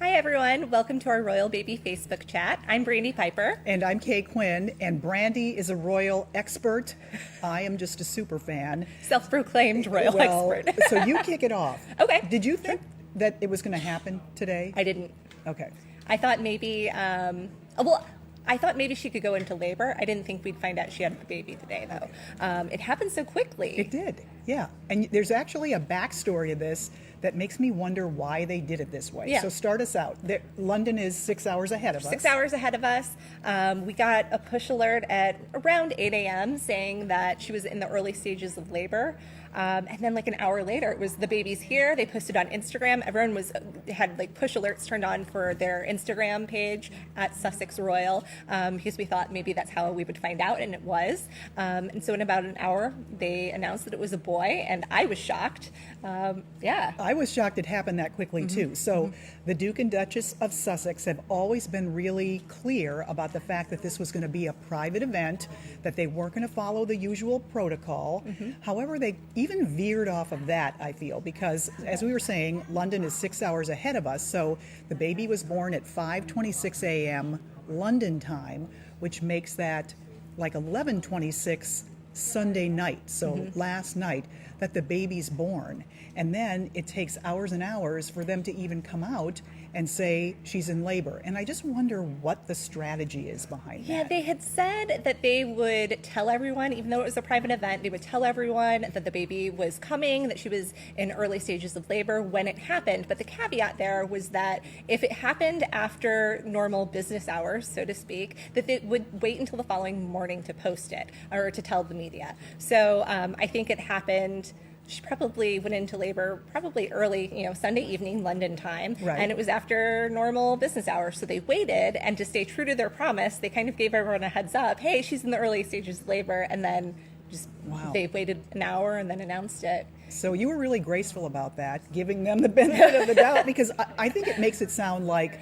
Hi everyone, welcome to our Royal Baby Facebook chat. I'm Brandie Piper. And I'm Quinn, and Brandie is a royal expert. I am just a super fan. Self-proclaimed royal expert. So you kick it off. Okay. Did you think that it was going to happen today? I didn't. Okay. I thought maybe, I thought maybe she could go into labor. I didn't think we'd find out she had the baby today, though. It happened so quickly. It did, yeah. And there's actually a backstory to this that makes me wonder why they did it this way. Yeah. So start us out. London is 6 hours ahead of us. 6 hours ahead of us. We got a push alert at around 8 a.m. saying that she was in the early stages of labor. And then like an hour later, it was the baby's here. They posted on Instagram. Everyone had like push alerts turned on for their Instagram page at Sussex Royal because we thought maybe that's how we would find out, and it was. And so in about an hour, they announced that it was a boy, and I was shocked. I was shocked it happened that quickly too. So the Duke and Duchess of Sussex have always been really clear about the fact that this was going to be a private event, that they weren't going to follow the usual protocol. However, they even veered off of that, I feel, because as we were saying, London is 6 hours ahead of us. So the baby was born at 5:26 a.m. London time, which makes that like 11:26 Sunday night. So last night that the baby's born. And then it takes hours and hours for them to even come out and say she's in labor. And I just wonder what the strategy is behind that. Yeah, they had said that they would tell everyone, even though it was a private event, they would tell everyone that the baby was coming, that she was in early stages of labor when it happened. But the caveat there was that if it happened after normal business hours, so to speak, that they would wait until the following morning to post it or to tell the media. So I think it happened. She probably went into labor probably early, Sunday evening, London time. Right. And it was after normal business hours. So they waited, and to stay true to their promise, they kind of gave everyone a heads up. Hey, she's in the early stages of labor. And then they waited an hour and then announced it. So you were really graceful about that, giving them the benefit of the doubt, because I think it makes it sound like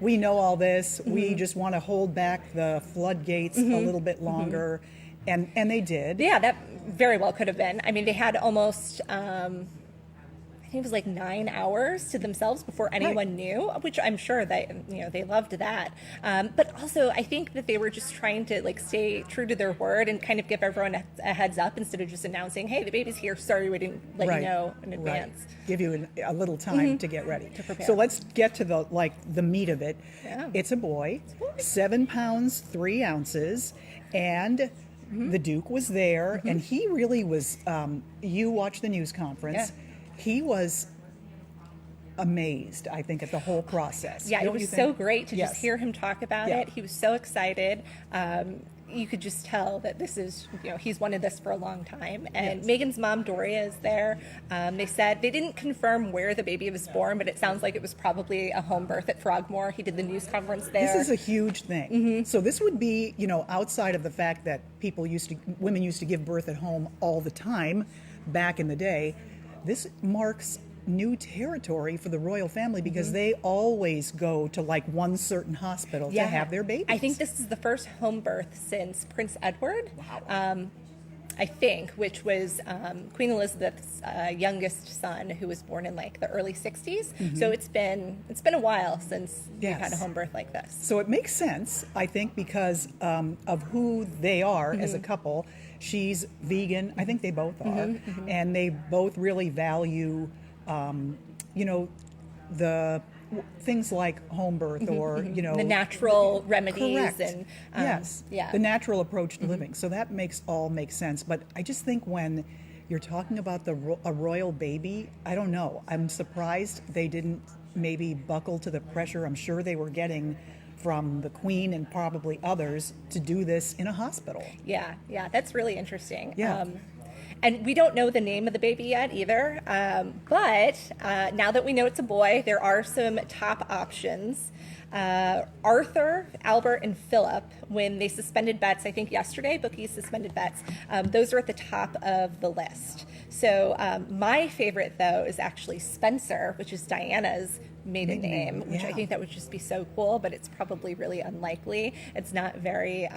we know all this. We just want to hold back the floodgates a little bit longer. And they did. Yeah, that very well could have been. I mean, they had almost, I think it was like 9 hours to themselves before anyone knew, which I'm sure that, they loved that. But also, I think that they were just trying to like stay true to their word and kind of give everyone a heads up instead of just announcing, hey, the baby's here. Sorry, we didn't let you know in advance. Give you a little time to get ready. To prepare. So let's get to the meat of it. Yeah. It's a boy, 7 pounds, 3 ounces, and the Duke was there, and he really was, you watched the news conference, he was amazed, I think, at the whole process. Yeah, it was so great to Yes. just hear him talk about it. He was so excited. You could just tell that this is, he's wanted this for a long time. And Meghan's mom, Doria, is there. They said they didn't confirm where the baby was born, but it sounds like it was probably a home birth at Frogmore. He did the news conference there. This is a huge thing. So this would be, outside of the fact that women used to give birth at home all the time back in the day, this marks new territory for the royal family because they always go to like one certain hospital to have their babies. I think this is the first home birth since Prince Edward. Wow. I think, which was Queen Elizabeth's youngest son, who was born in like the early 60s. So it's been a while since we've had a home birth like this. So it makes sense, I think, because of who they are as a couple. She's vegan. I think they both are, and they both really value, the things like home birth or the natural remedies. Correct. And the natural approach to living. So that makes sense. But I just think when you're talking about a royal baby, I don't know. I'm surprised they didn't maybe buckle to the pressure I'm sure they were getting from the Queen and probably others to do this in a hospital. Yeah, that's really interesting. Yeah. And we don't know the name of the baby yet either. But now that we know it's a boy, there are some top options. Arthur, Albert, and Philip, when they suspended bets, I think yesterday, bookies suspended bets, those are at the top of the list. So my favorite, though, is actually Spencer, which is Diana's maiden name, which I think that would just be so cool, but it's probably really unlikely. It's not very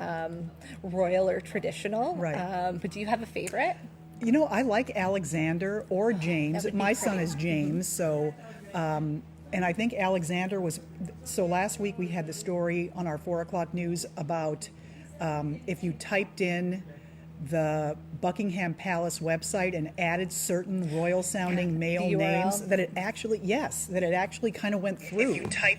royal or traditional. Right. But do you have a favorite? I like Alexander or James. My son pretty. is James, so And I think Alexander was, so last week we had the story on our 4 o'clock news about if you typed in the Buckingham Palace website and added certain royal sounding male The URL. names, that it actually kind of went through. If you type,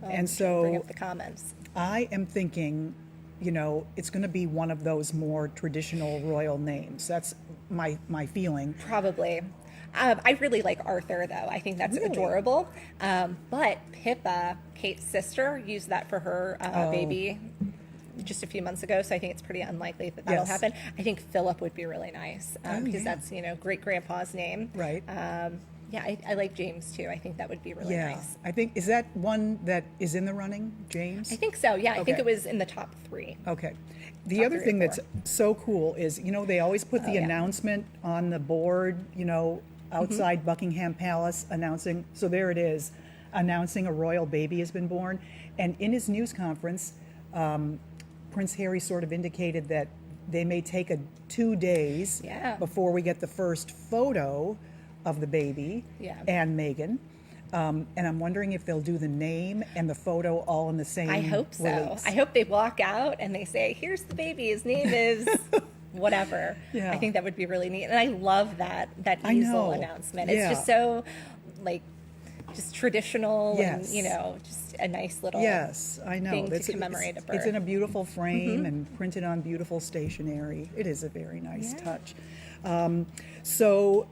And Bring so up the comments. I am thinking, it's going to be one of those more traditional royal names. That's my feeling. Probably. I really like Arthur, though. I think that's adorable. But Pippa, Kate's sister, used that for her baby just a few months ago, so I think it's pretty unlikely that that'll Yes. happen. I think Philip would be really nice because yeah. that's, great-grandpa's name. Right. Yeah, I like James, too. I think that would be really Yeah. nice. I think, is that one that is in the running, James? I think so, yeah. I think Okay. it was in the top 3. Okay. The Top other 3 or thing that's 4. so cool is, they always put the yeah. announcement on the board, outside Mm-hmm. Buckingham Palace announcing, so there it is, announcing a royal baby has been born. And in his news conference, Prince Harry sort of indicated that they may take 2 days Yeah. before we get the first photo of the baby Yeah. and Meghan. And I'm wondering if they'll do the name and the photo all in the same I hope so. release. I hope they walk out and they say, here's the baby. His name is whatever. Yeah. I think that would be really neat. And I love that I easel know. announcement. Yeah. It's just so, just traditional Yes. and, just a nice little Yes, I know. thing to commemorate a birth. It's in a beautiful frame and printed on beautiful stationery. It is a very nice Yeah. touch. So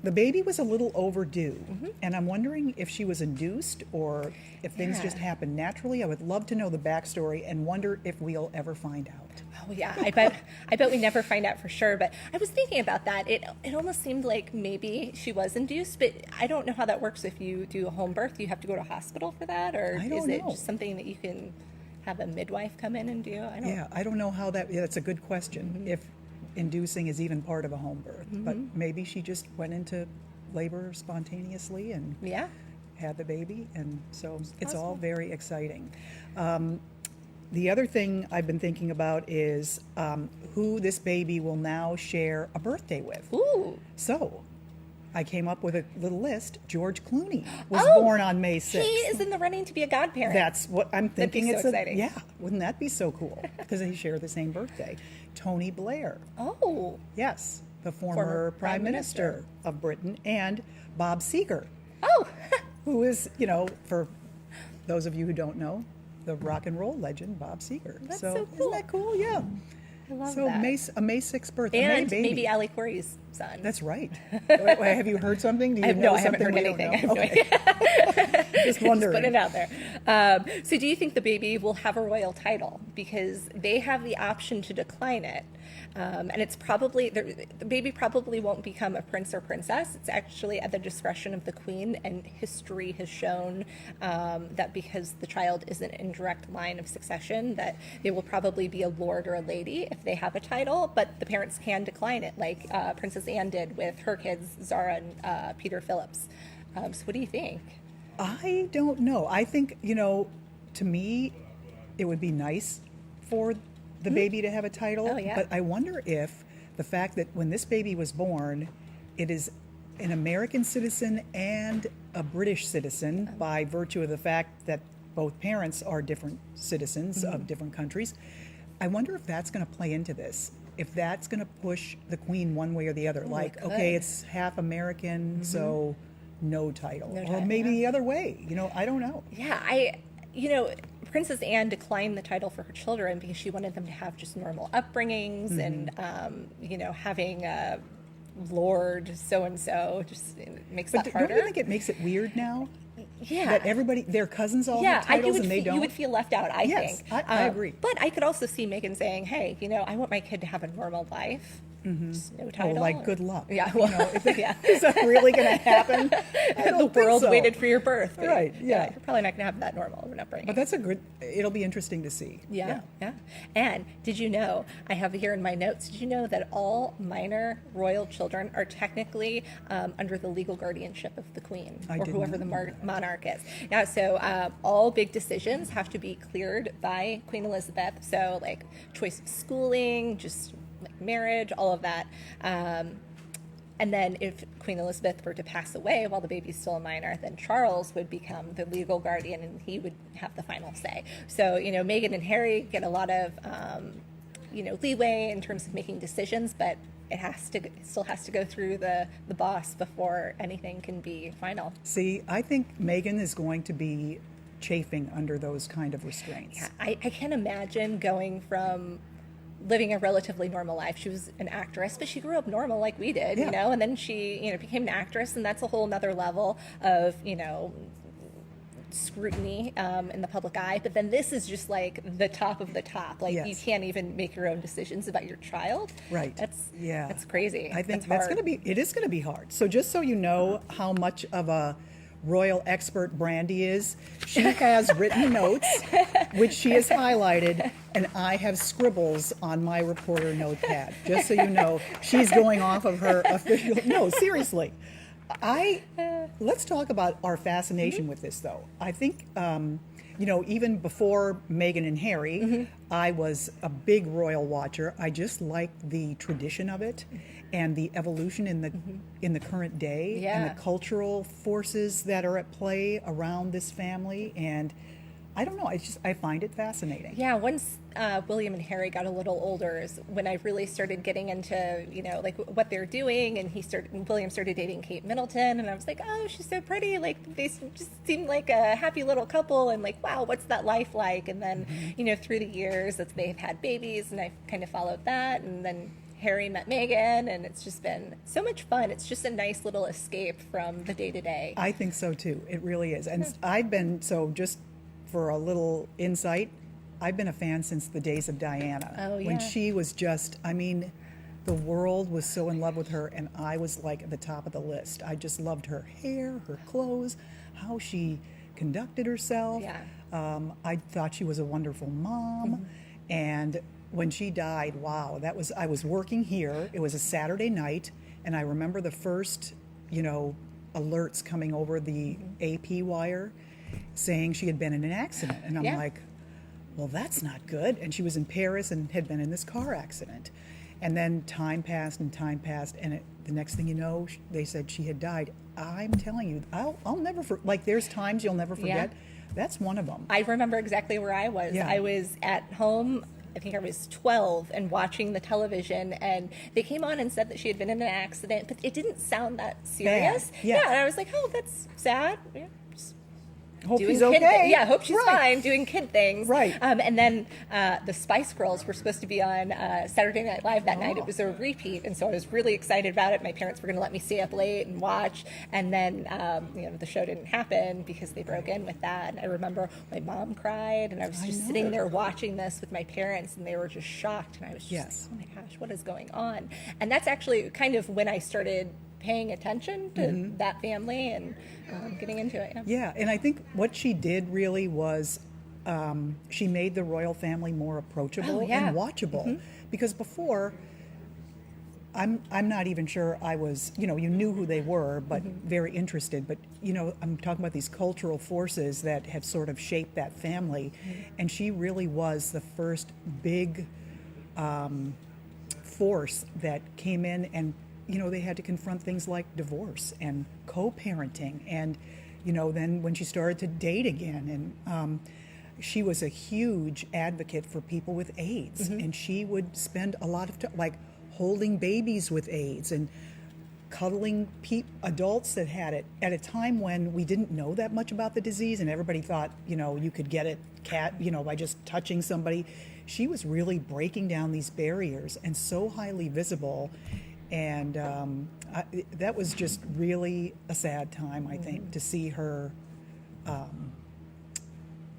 the baby was a little overdue, and I'm wondering if she was induced or if things Yeah. just happened naturally. I would love to know the backstory and wonder if we'll ever find out. Oh yeah, I bet we never find out for sure. But I was thinking about that. It almost seemed like maybe she was induced, but I don't know how that works. If you do a home birth, do you have to go to hospital for that, or I don't is it know. just something that you can have a midwife come in and do? I don't know how that. Yeah, that's a good question. If inducing is even part of a home birth, but maybe she just went into labor spontaneously and Yeah. had the baby, and so it's all possible. very exciting. The other thing I've been thinking about is who this baby will now share a birthday with. Ooh. So I came up with a little list. George Clooney was Oh, born on May 6th. He is in the running to be a godparent. That's what I'm That'd be thinking. so exciting. Yeah, wouldn't that be so cool? Because they share the same birthday. Tony Blair, Oh. yes, the former Former Prime Prime Minister Minister. of Britain, and Bob Seger, Oh. who is, for those of you who don't know, the rock and roll legend Bob Seger. That's so Isn't cool. that cool? Yeah. I love So that. a May 6th birthday, and May baby. maybe Ali Corey's son. That's right. Wait, have you heard something? Do you know I haven't something heard we don't anything. know? I have no Okay. Just wondering. Just put it out there. So do you think the baby will have a royal title? Because they have the option to decline it. And it's probably, the baby probably won't become a prince or princess. It's actually at the discretion of the queen, and history has shown that because the child isn't in direct line of succession, that they will probably be a lord or a lady if they have a title, but the parents can decline it, like Princess Anne did with her kids, Zara and Peter Phillips. So what do you think? I don't know. I think, to me, it would be nice for the baby to have a title. Oh, yeah. But I wonder if the fact that when this baby was born, it is an American citizen and a British citizen by virtue of the fact that both parents are different citizens of different countries. I wonder if that's going to play into this. If that's going to push the Queen one way or the other. Like, could. okay, it's half American, so no title. No Or title, maybe yeah. the other way. I don't know. Yeah, Princess Anne declined the title for her children because she wanted them to have just normal upbringings and, having a Lord so-and-so just makes But that don't harder. you think it makes it weird now? Yeah. That everybody, their cousins all Yeah, have titles and they you don't? would feel left out, I Yes, think. I agree. But I could also see Meghan saying, hey, I want my kid to have a normal life. Just no Oh, title. like, good luck. Yeah, You know, if yeah. Is that really going to happen? I don't The think world so. waited for your birth. but Right, yeah. You're probably not going to have that normal of an upbringing. But that's it'll be interesting to see. Yeah. And did you know, I have here in my notes, did you know that all minor royal children are technically under the legal guardianship of the Queen I or did whoever not the know monarch is? Now, so all big decisions have to be cleared by Queen Elizabeth. So like choice of schooling, just like marriage, all of that. And then if Queen Elizabeth were to pass away while the baby's still a minor, then Charles would become the legal guardian and he would have the final say. So, Meghan and Harry get a lot of, leeway in terms of making decisions, but it still has to go through the boss before anything can be final. See, I think Meghan is going to be chafing under those kind of restraints. Yeah, I can't imagine going from living a relatively normal life. She was an actress, but she grew up normal like we did, Yeah. and then she, became an actress, and that's a whole nother level of, scrutiny in the public eye. But then this is just like the top of the top. Like, Yes. you can't even make your own decisions about your child. Right. That's crazy. I think that's it is going to be hard. So just so you know how much of a royal expert Brandie is, she has written notes, which she has highlighted, and I have scribbles on my reporter notepad. Just so you know, she's going off of her official. No, seriously. Let's talk about our fascination with this, though. I think, even before Meghan and Harry, I was a big royal watcher. I just liked the tradition of it and the evolution in the current day and the cultural forces that are at play around this family. And I don't know, I find it fascinating. Yeah, once William and Harry got a little older is when I really started getting into, like what they're doing. And William started dating Kate Middleton, and I was like, oh, she's so pretty. Like, they just seemed like a happy little couple, and like, wow, what's that life like? And then, through the years, as they've had babies, and I've kind of followed that. And then Harry met Meghan, and it's just been so much fun. It's just a nice little escape from the day-to-day. I think so, too. It really is. And I've been, just for a little insight, I've been a fan since the days of Diana. Oh, yeah. When she was just, the world was so in love with her, and I was like at the top of the list. I just loved her hair, her clothes, how she conducted herself. Yeah. I thought she was a wonderful mom. And when she died, wow, I was working here. It was a Saturday night, and I remember the first, alerts coming over the AP wire saying she had been in an accident. And I'm like, well, that's not good. And she was in Paris and had been in this car accident. And then time passed, and the next thing you know, they said she had died. I'm telling you, I'll never there's times you'll never forget. Yeah. That's one of them. I remember exactly where I was. Yeah. I was at home. I think I was 12 and watching the television, and they came on and said that she had been in an accident, but it didn't sound that serious. Bad. Yeah. And I was like, oh, that's sad. Yeah. Hope she's okay. Hope she's fine, doing kid things. Right. And then the Spice Girls were supposed to be on Saturday Night Live that night. It was a repeat, and so I was really excited about it. My parents were going to let me stay up late and watch, and then the show didn't happen because they broke in with that. And I remember my mom cried, and I was just sitting there watching this with my parents, and they were just shocked, and I was just, oh my gosh, what is going on? And that's actually kind of when I started paying attention to that family and getting into it. Yeah, and I think what she did really was she made the royal family more approachable and watchable. Because before, I'm not even sure I was, you knew who they were, but very interested. But, I'm talking about these cultural forces that have sort of shaped that family. And she really was the first big force that came in, and they had to confront things like divorce and co-parenting. And, then when she started to date again, and she was a huge advocate for people with AIDS. And she would spend a lot of time, holding babies with AIDS and cuddling adults that had it at a time when we didn't know that much about the disease, and everybody thought, you could get it by just touching somebody. She was really breaking down these barriers, and so highly visible. And that was just really a sad time, I think, to see her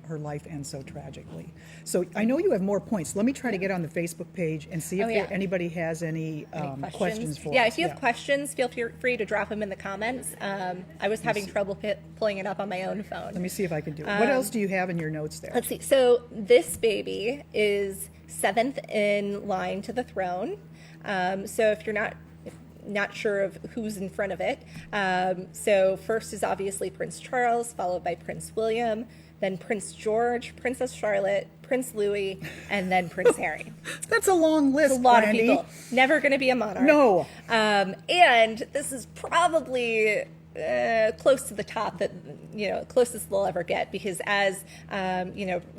life end so tragically. So I know you have more points. Let me try to get on the Facebook page and see if anybody has any questions for us. Yeah, if you have questions, feel free to drop them in the comments. I was having trouble pulling it up on my own phone. Let me see if I can do it. What else do you have in your notes there? Let's see. So this baby is 7th in line to the throne. So if not sure of who's in front of it. So first is obviously Prince Charles, followed by Prince William, then Prince George, Princess Charlotte, Prince Louis, and then Prince Harry. That's a long list, It's a lot Brandie. of people. Never going to be a monarch. No. And this is probably close to the top that, closest they'll ever get, because as,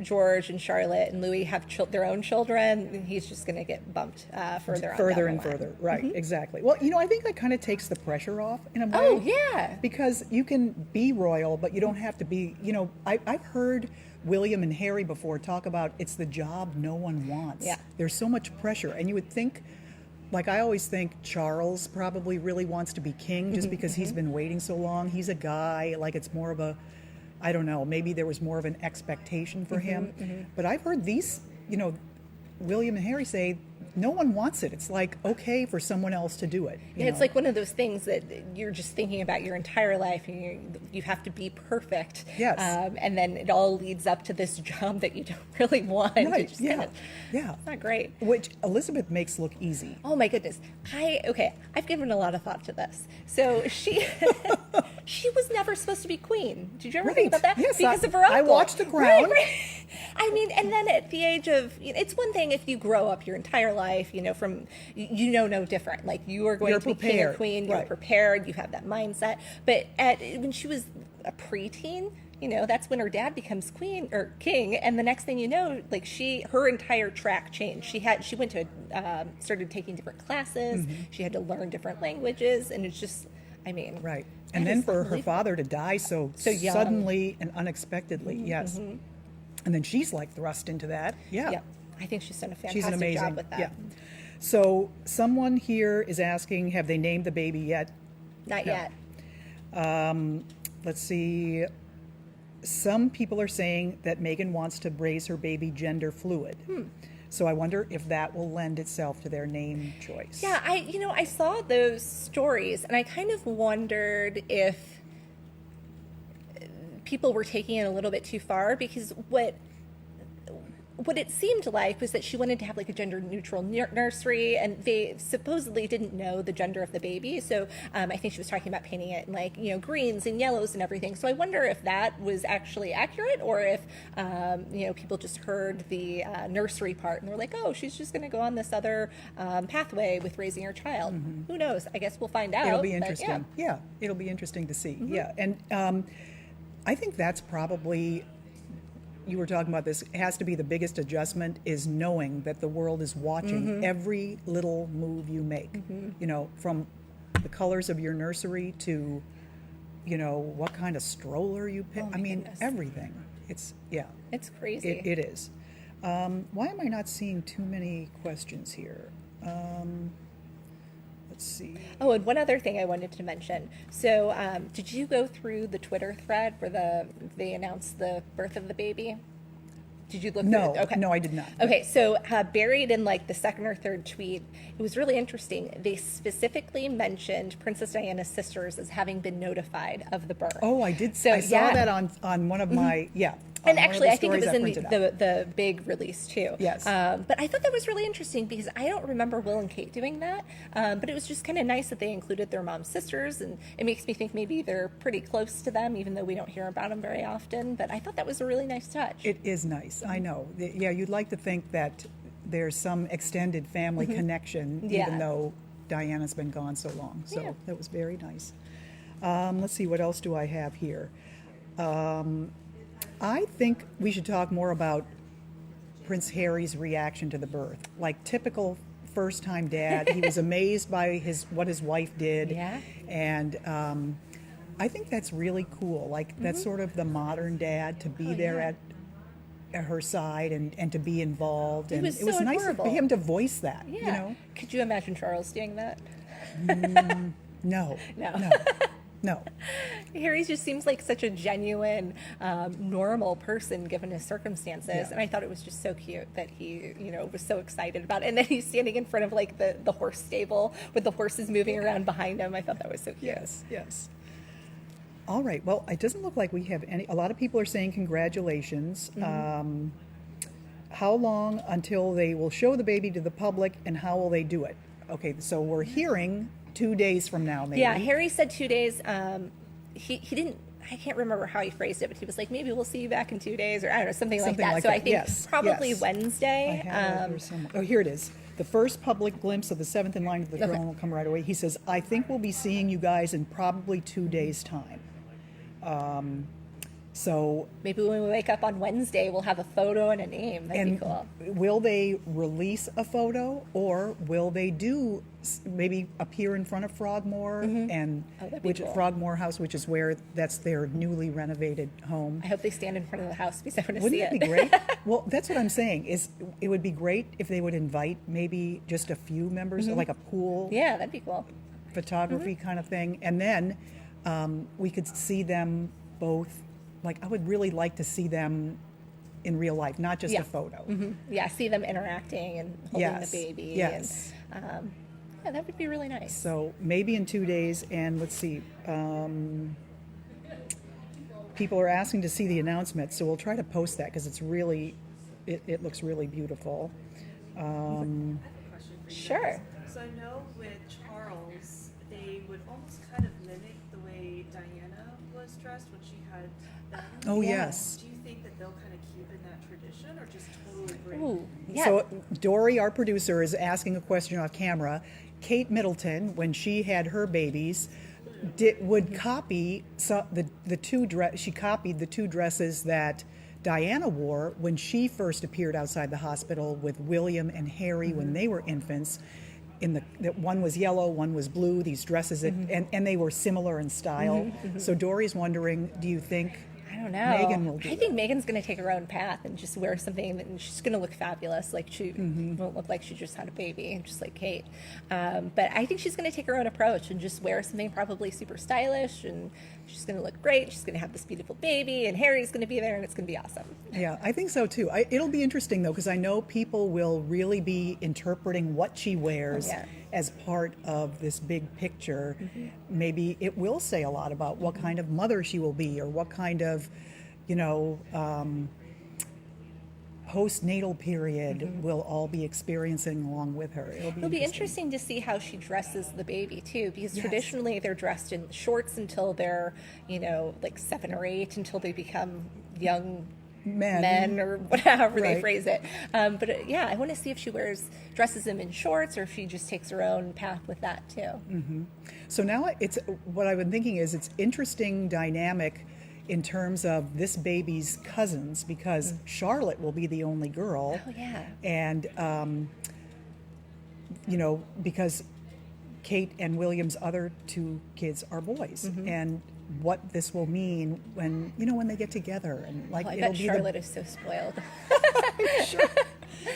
George and Charlotte and Louis have their own children, he's just going to get bumped further on down the line. Further. Right, exactly. Well, I think that kind of takes the pressure off in a way. Oh, yeah. Because you can be royal, but you don't have to be, I've heard William and Harry before talk about it's the job no one wants. Yeah. There's so much pressure. And you would think, like I always think Charles probably really wants to be king just because he's been waiting so long. He's a guy, like it's more of a, I don't know, maybe there was more of an expectation for him. But I've heard these, William and Harry say, no one wants it. It's like okay for someone else to do it. Yeah, it's like one of those things that you're just thinking about your entire life, and you have to be perfect. Yes. And then it all leads up to this job that you don't really want. Right. It's just Yeah. it's not great. Which Elizabeth makes look easy. Oh my goodness. I've given a lot of thought to this. So she was never supposed to be queen. Did you ever think about that? Yes, because of her uncle. I watched The Crown. Right. I mean, and then at the age of, it's one thing if you grow up your entire life, from, no different. Like you are going You're to be king or prepared. queen, you're Right. prepared, you have that mindset. But when she was a preteen, that's when her dad becomes queen or king, and the next thing you know, like her entire track changed. She went to started taking different classes. She had to learn different languages, and it's just, Right. And then for her unbelievable. father to die so young. suddenly and unexpectedly, yes. And then she's like thrust into that. Yeah. Yeah, I think she's done a She's an fantastic amazing. job with that. Yeah. So someone here is asking, have they named the baby yet? Not No. yet. Let's see. Some people are saying that Meghan wants to raise her baby gender fluid. So I wonder if that will lend itself to their name choice. Yeah, I saw those stories, and I kind of wondered if people were taking it a little bit too far, because what it seemed like was that she wanted to have like a gender neutral nursery, and they supposedly didn't know the gender of the baby. So I think she was talking about painting it in like, greens and yellows and everything. So I wonder if that was actually accurate, or if, people just heard the nursery part and they're like, oh, she's just going to go on this other pathway with raising her child. Who knows? I guess we'll find out. It'll be but, interesting. Yeah, it'll be interesting to see. Yeah. And I think that's probably, you were talking about this, has to be the biggest adjustment, is knowing that the world is watching every little move you make. From the colors of your nursery to, what kind of stroller you pick. Oh my goodness. Everything. It's crazy. It is. Why am I not seeing too many questions here? Let's see. Oh, and one other thing I wanted to mention. So, did you go through the Twitter thread where they announced the birth of the baby? Did you look No, through it? Okay. no, I did not. Okay, so buried in like the second or third tweet, it was really interesting. They specifically mentioned Princess Diana's sisters as having been notified of the birth. Oh, I did. So, I saw yeah. that on one of my, And on one of actually, the I think it stories was in printed out. the big release too. Yes. But I thought that was really interesting because I don't remember Will and Kate doing that. But it was just kind of nice that they included their mom's sisters, and it makes me think maybe they're pretty close to them, even though we don't hear about them very often. But I thought that was a really nice touch. It is nice. I know. Yeah, you'd like to think that there's some extended family connection, Yeah. even though Diana's been gone so long. So Yeah. that was very nice. Let's see, what else do I have here? I think we should talk more about Prince Harry's reaction to the birth. Like typical first-time dad, he was amazed by what his wife did. Yeah. And I think that's really cool. Like that's sort of the modern dad, to be there yeah. at her side and to be involved. And was it was so nice adorable. for him to voice that. Yeah. You know? Could you imagine Charles doing that? No. No. No. Harry just seems like such a genuine, normal person given his circumstances, Yeah. and I thought it was just so cute that he, was so excited about it. And then he's standing in front of like the horse stable with the horses moving around behind him. I thought that was so cute. Yes, yes. All right. Well, it doesn't look like we have any. A lot of people are saying congratulations. How long until they will show the baby to the public, and how will they do it? Okay, so we're hearing 2 days from now, maybe. Yeah, Harry said 2 days. He didn't. I can't remember how he phrased it, but he was like, maybe we'll see you back in 2 days, or I don't know, something like that. So I think yes, probably yes. Wednesday. I have it here somewhere. Oh, here it is. The first public glimpse of the seventh in line of the throne will come right away. He says, I think we'll be seeing you guys in probably 2 days' time. So Maybe when we wake up on Wednesday, we'll have a photo and a name. That'd be cool. will they release a photo, or will they do maybe appear in front of Frogmore and that'd be cool. Frogmore House, which is where that's their newly renovated home. I hope they stand in front of the house because I want to Wouldn't see it it. be great? Well, that's what I'm saying. Is it would be great if they would invite maybe just a few members, like a pool Yeah, that'd be cool. photography kind of thing, and then we could see them both. Like, I would really like to see them in real life, not just a photo. Yeah, see them interacting and holding Yes, the baby. yes. And, yeah, that would be really nice. So maybe in 2 days, and let's see. People are asking to see the announcement, so we'll try to post that because it's really, it looks really beautiful. Sure. So I know with Charles, they would almost kind of mimic the way Diana was dressed when she had them. Oh, yes. Do you think that they'll kind of keep in that tradition or just totally bring Ooh, yeah. So Dory, our producer, is asking a question off camera. Kate Middleton, when she had her babies, would copy the two she copied the two dresses that Diana wore when she first appeared outside the hospital with William and Harry when they were infants. One was yellow, one was blue. These dresses, and they were similar in style. So Dory's wondering, do you think I don't know. Meghan will do I think Meghan's going to take her own path and just wear something that, and she's going to look fabulous. Like she won't look like she just had a baby, just like Kate. But I think she's going to take her own approach and just wear something probably super stylish, and she's going to look great. She's going to have this beautiful baby, and Harry's going to be there, and it's going to be awesome. Yeah, I think so too. It'll be interesting though, because I know people will really be interpreting what she wears as part of this big picture. Maybe it will say a lot about what kind of mother she will be, or what kind of, postnatal period we'll all be experiencing along with her. It'll be interesting to see how she dresses the baby too, because Yes. traditionally they're dressed in shorts until they're, like 7 or 8, until they become young men or whatever they Right. phrase it. But I want to see if she dresses them in shorts, or if she just takes her own path with that too. So now it's what I've been thinking is it's interesting dynamic in terms of this baby's cousins, because Charlotte will be the only girl. Oh yeah. And, because Kate and William's other 2 kids are boys. And what this will mean when they get together. And like, I it'll bet be Charlotte is so spoiled. Sure.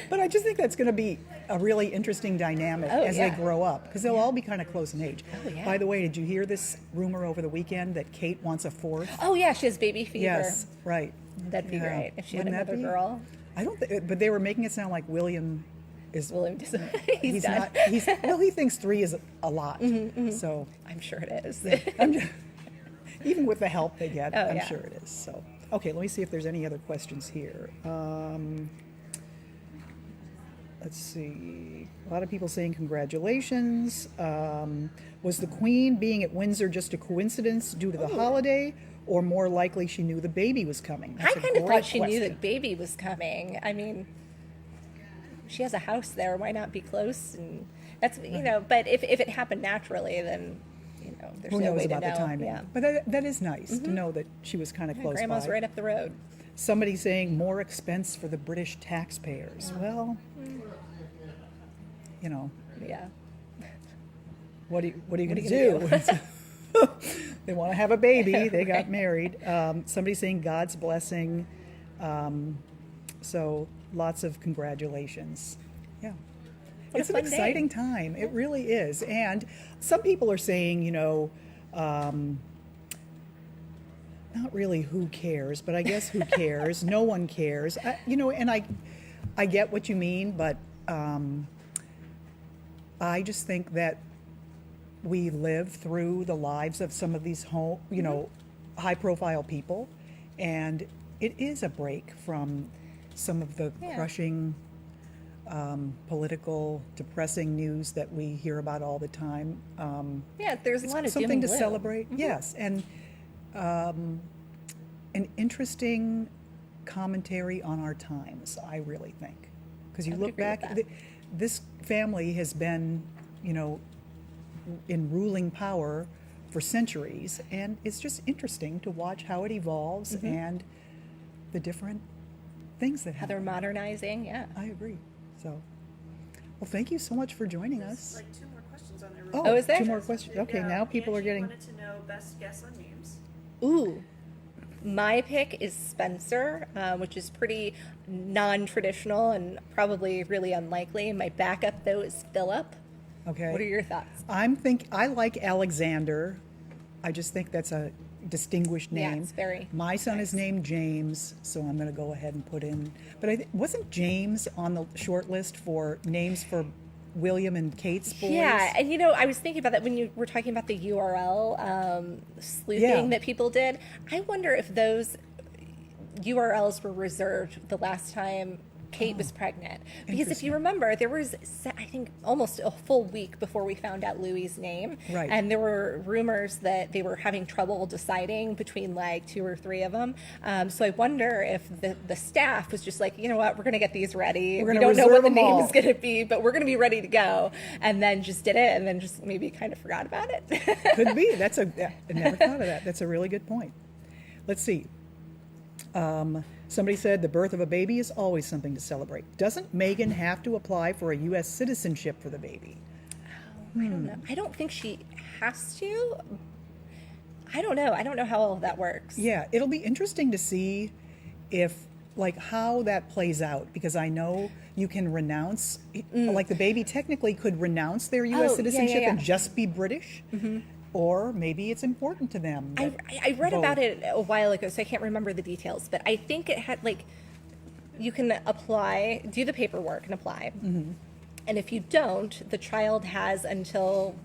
But I just think that's going to be a really interesting dynamic as they grow up, because they'll all be kind of close in age. Oh, yeah. By the way, did you hear this rumor over the weekend that Kate wants a 4th? Oh yeah, she has baby fever. Yes, right. That'd be Yeah. great if she had Wouldn't that another be? girl. I don't think, but they were making it sound like William is. William doesn't. He's done. not. He thinks 3 is a lot. So I'm sure it is. even with the help they get, I'm yeah. sure it is. So okay, let me see if there's any other questions here. Let's see. A lot of people saying congratulations. Was the Queen being at Windsor just a coincidence due to the holiday, or more likely she knew the baby was coming? I That's a kind of great thought she knew question. that baby was coming. I mean, she has a house there. Why not be close? And that's But if it happened naturally, then there's Who no knows way about to the know. timing? Yeah. But that is nice to know that she was kind of close Grandma's by. right up the road. Somebody saying more expense for the British taxpayers. Well, Yeah. what are you going to do? They want to have a baby. They got married. Somebody saying God's blessing. So lots of congratulations. Yeah. What a It's an fun day. exciting time. It really is. And some people are saying, not really who cares, but I guess who cares? No one cares. And I get what you mean, but I just think that we live through the lives of some of these high-profile people, and it is a break from some of the crushing political, depressing news that we hear about all the time. Yeah, there's a It's lot of something to doom and gloom. celebrate. Yes, and an interesting commentary on our times, I really think, because you I would look agree with back, that. this family has been, in ruling power for centuries, and it's just interesting to watch how it evolves and the different things that How they're happen. modernizing, yeah. I agree. So, well, thank you so much for joining There's us. like 2 more questions on there. Oh, is there? 2 more questions. Okay, Yeah, now people are Angie getting. wanted to know best guess on names. Ooh. My pick is Spencer, which is pretty non-traditional and probably really unlikely. My backup, though, is Philip. Okay. What are your thoughts? I like Alexander. I just think that's a distinguished Yeah, name. it's very My son is nice. named James, so I'm going to go ahead and put in. But wasn't James on the short list for names for William and Kate's boys? Yeah, and I was thinking about that when you were talking about the URL sleuthing Yeah. that people did. I wonder if those URLs were reserved the last time Kate was pregnant. Because if Interesting. you remember, there was, I think, almost a full week before we found out Louis' name. Right. And there were rumors that they were having trouble deciding between like 2 or 3 of them. So I wonder if the staff was just like, you know what, we're going to get these ready. We're We gonna don't know what the reserve them name all. is going to be, but we're going to be ready to go. And then just did it, and then just maybe kind of forgot about it. Could be. I never thought of that. That's a really good point. Let's see. Somebody said the birth of a baby is always something to celebrate. Doesn't Meghan have to apply for a U.S. citizenship for the baby? I don't know. I don't think she has to. I don't know. I don't know how all of that works. Yeah, it'll be interesting to see how that plays out, because I know you can renounce, like the baby technically could renounce their U.S. Oh, yeah, citizenship yeah. and just be British, or maybe it's important to them. I read about it a while ago, so I can't remember the details, but I think it had you can apply, do the paperwork and apply. And if you don't, the child has until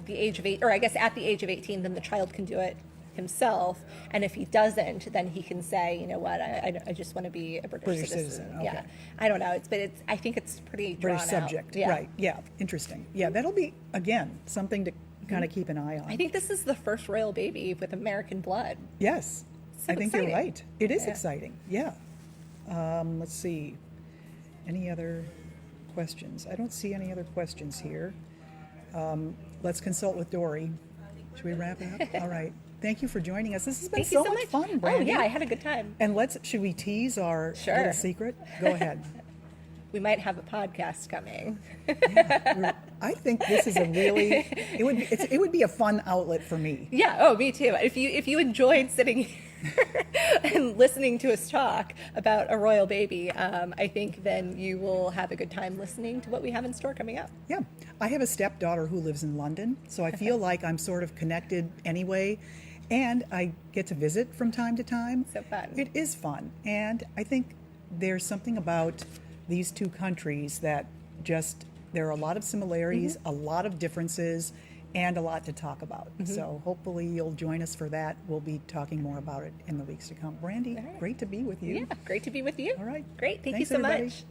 the age of 8, or I guess at the age of 18, then the child can do it himself. And if he doesn't, then he can say, you know what, I just want to be a British citizen. okay. Yeah, I don't know. I think it's pretty drawn British out. subject, Yeah. right? Yeah, interesting. Yeah, that'll be again something to kind of keep an eye on. I think this is the first royal baby with American blood. Yes, So I think you're exciting. right. It is Yeah. exciting. Yeah. Let's see. Any other questions? I don't see any other questions here. Let's consult with Dory. Should we wrap it up? All right. Thank you for joining us. This has been Thank you so much fun, Brandie. Oh yeah, I had a good time. And should we tease our Sure. little secret? Go ahead. We might have a podcast coming. I think this is it would be a fun outlet for me. Yeah. Oh, me too. If you enjoyed sitting here and listening to us talk about a royal baby, I think then you will have a good time listening to what we have in store coming up. Yeah. I have a stepdaughter who lives in London, so I feel like I'm sort of connected anyway, and I get to visit from time to time. So fun. It is fun, and I think there's something about these two countries that there are a lot of similarities, a lot of differences, and a lot to talk about. So hopefully you'll join us for that. We'll be talking more about it in the weeks to come. Brandie, All right. great to be with you. Yeah. Great to be with you. All right. Great. Thank Thanks, you so everybody. much.